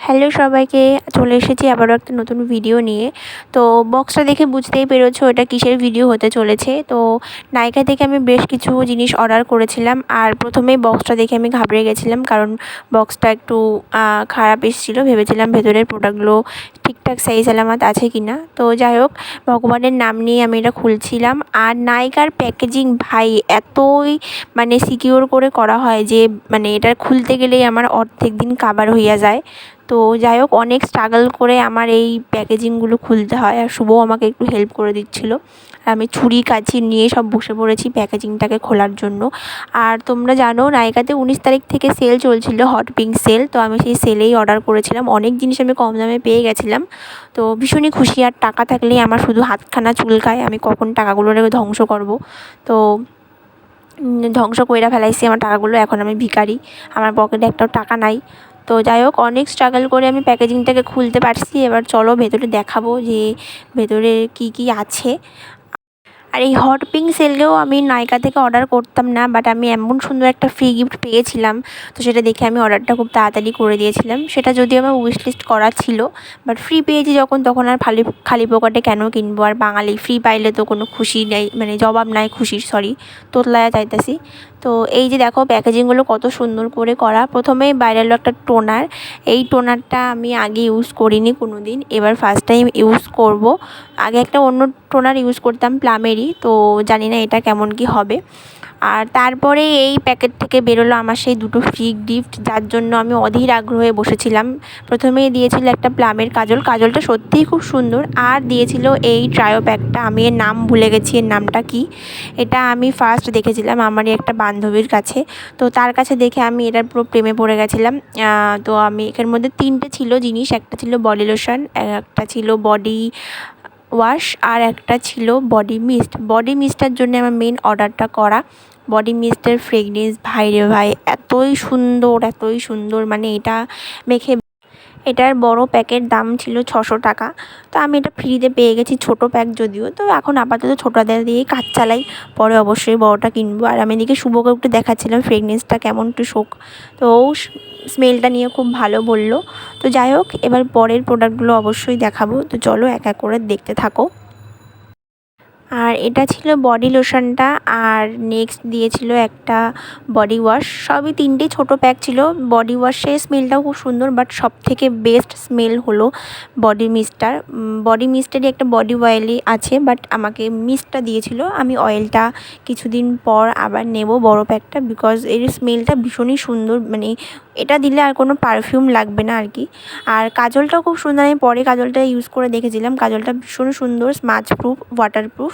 Hello সবাইকে, চলে এসেছি আবারও একটা নতুন ভিডিও নিয়ে। তো বক্সটা দেখে বুঝতেই পেরেছো এটা কিসের ভিডিও হতে চলেছে। তো নাইকা থেকে আমি বেশ কিছু জিনিস অর্ডার করেছিলাম, আর প্রথমেই বক্সটা দেখে আমি ঘাবড়ে গেছিলাম, কারণ বক্সটা একটু খারাপ এসেছিলো। ভেবেছিলাম ভেতরের প্রোডাক্টগুলো ঠিকঠাক সাইজ আলামত আছে কি না। তো যাই হোক, ভগবানের নাম নিয়ে আমি এটা খুলছিলাম। আর নাইকার প্যাকেজিং ভাই এতই সিকিউর করে করা হয় যে এটা খুলতে গেলেই আমার অর্ধেক দিন কাবার হইয়া যায়। তো যাই হোক, অনেক স্ট্রাগল করে আমার এই প্যাকেজিংগুলো খুলতে হয়, আর শুভও আমাকে একটু হেল্প করে দিচ্ছিলো। আর আমি ছুরি কাঁচি নিয়ে সব বসে পড়েছি প্যাকেজিংটাকে খোলার জন্য। আর তোমরা জানো নাইকাতে 19 তারিখ থেকে সেল চলছিল, হট পিঙ্ক সেল। তো আমি সেই সেলেই অর্ডার করেছিলাম, অনেক জিনিস আমি কম দামে পেয়ে গেছিলাম। তো ভীষণই খুশি। আর টাকা থাকলেই আমার শুধু হাতখানা চুলকায়, আমি কখন টাকাগুলোকে ধ্বংস করব। তো ধ্বংস কইরা ফেলাইছি আমার টাকাগুলো। এখন আমি ভিখারি, আমার পকেটে একটাও টাকা নাই। তো যাই হোক, অনেক স্ট্রাগল করে আমি প্যাকেজিংটাকে খুলতে পারছি। এবার চলো ভেতরে দেখাবো যে ভেতরে কী কী আছে। আর এই হট পিঙ্ক সেলকেও আমি নাইকা থেকে অর্ডার করতাম না, বাট আমি এমন সুন্দর একটা ফ্রি গিফট পেয়েছিলাম, তো সেটা দেখে আমি অর্ডারটা খুব তাড়াতাড়ি করে দিয়েছিলাম। সেটা যদিও আমার উইশ লিস্ট করা ছিল, বাট ফ্রি পেয়েছি যখন, তখন আর খালি পকেটে কেন কিনবো। আর বাঙালি ফ্রি পাইলে তো কোনো খুশি নেই, জবাব নাই খুশির, সরি, তোতলায়া চাইতেছি। তো এই যে দেখো প্যাকেজিংগুলো কত সুন্দর করে করা। প্রথমেই বাইরে এলো একটা টোনার। এই টোনারটা আমি আগে ইউজ করিনি কোনো দিন, এবার ফার্স্ট টাইম ইউজ করব। আগে একটা অন্য টোনার ইউজ করতাম প্লামেরই, তো জানি না এটা কেমন কি হবে। আর তারপরে এই প্যাকেট থেকে বেরোলো আমার সেই দুটো ফ্রি গিফট, যার জন্য আমি অধীর আগ্রহে বসেছিলাম। প্রথমেই দিয়েছিল একটা প্লামের কাজল, কাজলটা সত্যিই খুব সুন্দর। আর দিয়েছিল এই ট্রায়ো প্যাকটা, আমি এর নাম ভুলে গেছি, এর নামটা কি। এটা আমি ফার্স্ট দেখেছিলাম আমারই একটা বান্ধবীর কাছে, তো তার কাছে দেখে আমি এটার পুরো প্রেমে পড়ে গেছিলাম। তো আমি এখানের মধ্যে 3টে ছিল জিনিস, একটা ছিল বডি লোশন, একটা ছিল বডি ওয়াশ, আর একটা ছিল বডি মিস্ট। বডি মিস্টটার জন্য আমার মেন অর্ডারটা করা। বডি মিস্টের ফ্রেগনেন্স ভাই রে ভাই, এতই সুন্দর এতই সুন্দর, এটা মেখে। এটার বড় প্যাকের দাম ছিল 600 টাকা। তো আমি এটা ফ্রিতে পেয়ে গেছি, ছোট প্যাক যদিও। তো এখন আপাতত ছোটোটা দিয়েই কাজ চালাই, পরে অবশ্যই বড়টা কিনবো। আর আমি এদিকে শুভকে একটু দেখাচ্ছিলাম ফ্রেগনেন্সটা কেমন, একটু শোক। তো ও স্মেলটা নিয়ে খুব ভালো বললো। তো যাই হোক, এবার পরের প্রোডাক্টগুলো অবশ্যই দেখাবো, তো চলো এক এক করে দেখতে থাকো। আর এটা ছিল বডি লোশনটা, আর নেক্সট দিয়েছিল একটা বডি ওয়াশ। সবই 3টে ছোটো প্যাক ছিল। বডি ওয়াশের স্মেলটাও খুব সুন্দর, বাট সবথেকে বেস্ট স্মেল হলো বডি মিস্টটার। বডি মিস্টেরই একটা বডি অয়েলই আছে, বাট আমাকে মিস্টটা দিয়েছিল। আমি অয়েলটা কিছুদিন পর আবার নেব, বড় প্যাকটা, বিকজ এর স্মেলটা ভীষণই সুন্দর। এটা দিলে আর কোনো পারফিউম লাগবে না আর কি। আর কাজলটাও খুব সুন্দর, আমি পরে কাজলটা ইউজ করে দেখেছিলাম, কাজলটা ভীষণ সুন্দর, স্মাচ প্রুফ, ওয়াটারপ্রুফ।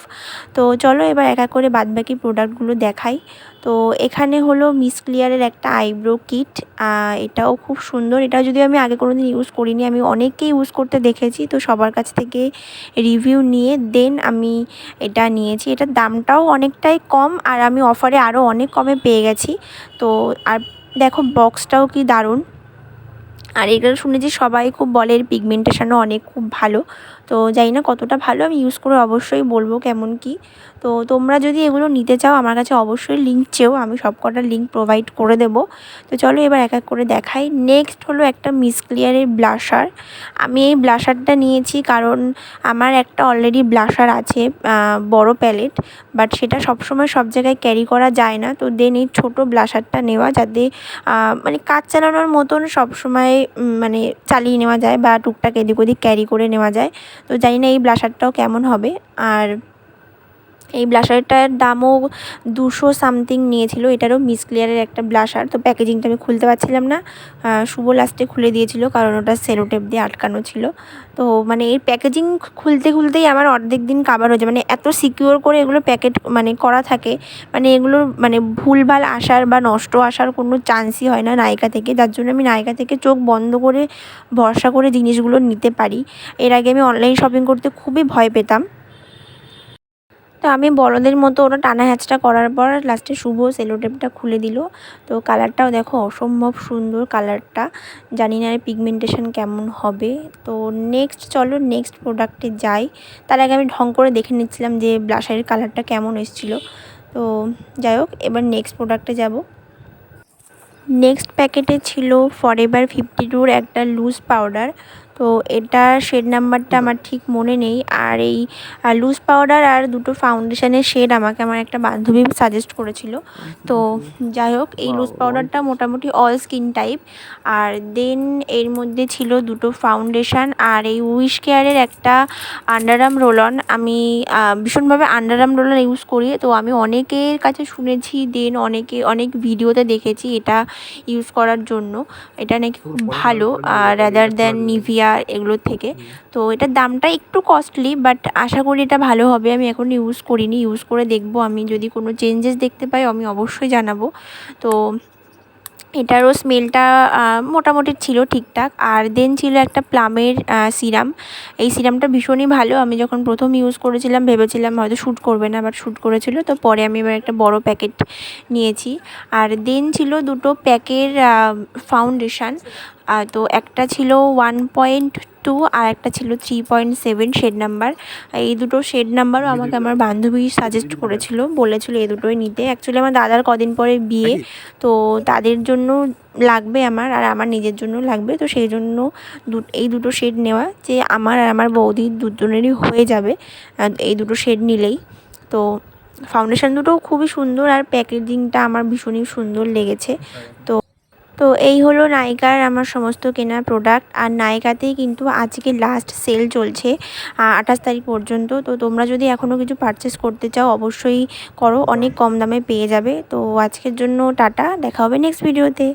তো চলো এবার এক এক করে বাদবাকি প্রোডাক্টগুলো দেখাই। তো এখানে হলো মিস ক্লিয়ারের একটা আইব্রো কিট, এটাও খুব সুন্দর। এটা যদিও আমি আগে কোনো দিন ইউজ করিনি, আমি অনেককে ইউজ করতে দেখেছি, তো সবার কাছ থেকে রিভিউ নিয়ে দেন আমি এটা নিয়েছি। এটার দামটাও অনেকটাই কম, আর আমি অফারে আরও অনেক কমে পেয়ে গেছি। তো আর দেখো বক্সটাও কি দারুণ। আর এটা শুনেছি সবাই খুব বলে এর পিগমেন্টেশনও অনেক খুব ভালো। তো জানি না কতটা ভালো, আমি ইউজ করে অবশ্যই বলবো কেমন কি। তো তোমরা যদি এগুলো নিতে চাও আমার কাছে অবশ্যই লিঙ্ক চেও, আমি সব কটার লিঙ্ক প্রোভাইড করে দেবো। তো চলো এবার এক এক করে দেখাই। নেক্সট হলো একটা মিস ক্লিয়ারের ব্লাশার। আমি এই ব্লাশারটা নিয়েছি কারণ আমার একটা অলরেডি ব্লাশার আছে, বড় প্যালেট, বাট সেটা সবসময় সব জায়গায় ক্যারি করা যায় না। তো দেন এই ছোটো ব্লাশারটা নেওয়া, যাতে কাজ চালানোর মতন সবসময় চালিয়ে নেওয়া যায়, বা টুকটাক এদিক ওদিক ক্যারি করে নেওয়া যায়। তো জানি না এই ব্লাশারটাও কেমন হবে। আর এই ব্লাশারটার দামও 200 সামথিং নিয়েছিল। এটারও মিস ক্লিয়ারের একটা ব্লাশার। তো প্যাকেজিংটা আমি খুলতে পারছিলাম না, শুভ লাস্টে খুলে দিয়েছিল, কারণ ওটা সেলো টেপ দিয়ে আটকানো ছিল। তো এর প্যাকেজিং খুলতেই আমার অর্ধেক দিন কাবার হয়ে যায়। এত সিকিউর করে এগুলো প্যাকেট করা থাকে, এগুলোর ভুলভাল আসার বা নষ্ট আসার কোনো চান্সই হয় না নাইকা থেকে, যার জন্য আমি নাইকা থেকে চোখ বন্ধ করে ভরসা করে জিনিসগুলো নিতে পারি। এর আগে আমি অনলাইন শপিং করতে খুবই ভয় পেতাম। তো আমি বড়দের মতো ওটা টানা হ্যাঁচড়া করার পর লাস্টে শুভ সেলো টেপটা খুলে দিল। তো কালারটাও দেখো অসম্ভব সুন্দর কালারটা, জানি না এর পিগমেন্টেশন কেমন হবে। তো নেক্সট চলো নেক্সট প্রোডাক্টে যাই। তার আগে আমি ঢং করে দেখে নিচ্ছিলাম যে ব্লাশারের কালারটা কেমন এসেছিলো। তো যাই হোক, এবার নেক্সট প্রোডাক্টে যাব। নেক্সট প্যাকেটে ছিল ফরএভার 52 একটা লুজ পাউডার। তো এটার শেড নাম্বারটা আমার ঠিক মনে নেই। আর এই লুজ পাউডার আর দুটো ফাউন্ডেশনের শেড আমাকে আমার একটা বান্ধবী সাজেস্ট করেছিল। তো যাই হোক, এই লুজ পাউডারটা মোটামুটি অল স্কিন টাইপ। আর দেন এর মধ্যে ছিল দুটো ফাউন্ডেশন আর এই উইশ কেয়ারের একটা আন্ডার আর্ম রোল অন। আমি ভীষণভাবে underarm roll on use করি, তো আমি অনেকের কাছে শুনেছি, দেন অনেক ভিডিওতে দেখেছি এটা ইউজ করার জন্য। এটা নাকি খুব ভালো রাদার দ্যান নিভিয়া এগুলোর থেকে। তো এটার দামটা একটু কস্টলি, বাট আশা করি এটা ভালো হবে। আমি এখন ইউজ করিনি, ইউজ করে দেখব। আমি যদি কোনো চেঞ্জেস দেখতে পাই আমি অবশ্যই জানাবো। তো এটারও স্মেলটা মোটামুটি ছিল ঠিকঠাক। আর দেন ছিল একটা প্লামের সিরাম। এই সিরামটা ভীষণই ভালো। আমি যখন প্রথম ইউজ করেছিলাম ভেবেছিলাম হয়তো শ্যুট করবে না, বাট শ্যুট করেছিল। তো পরে আমি এবার একটা বড় প্যাকেট নিয়েছি। আর দেন ছিল দুটো প্যাকের ফাউন্ডেশন। তো একটা ছিল 1.2 আর একটা ছিল 3.7 শেড নাম্বার। এই দুটো শেড নাম্বারও আমাকে আমার বান্ধবী সাজেস্ট করেছিল, বলেছিল এই দুটোই নিতে। অ্যাকচুয়ালি আমার দাদার কদিন পরে বিয়ে, তো তাদের জন্য লাগবে আমার, আর আমার নিজের জন্য লাগবে। তো সেই জন্য এই দুটো শেড নেওয়া, যে আমার আর আমার বৌদির দুজনেরই হয়ে যাবে এই দুটো শেড নিলেই। তো ফাউন্ডেশন দুটো খুবই সুন্দর আর প্যাকেজিংটা আমার ভীষণই সুন্দর লেগেছে। তো তো এই হলো নাইকার আমার সমস্ত কেনা প্রোডাক্ট। আর নাইকাতেই কিন্তু আজকে লাস্ট সেল চলছে 28 তারিখ পর্যন্ত। তো তোমরা যদি এখনও কিছু পারচেস করতে চাও অবশ্যই করো, অনেক কম দামে পেয়ে যাবে। তো আজকের জন্য টাটা, দেখা হবে নেক্সট ভিডিওতে।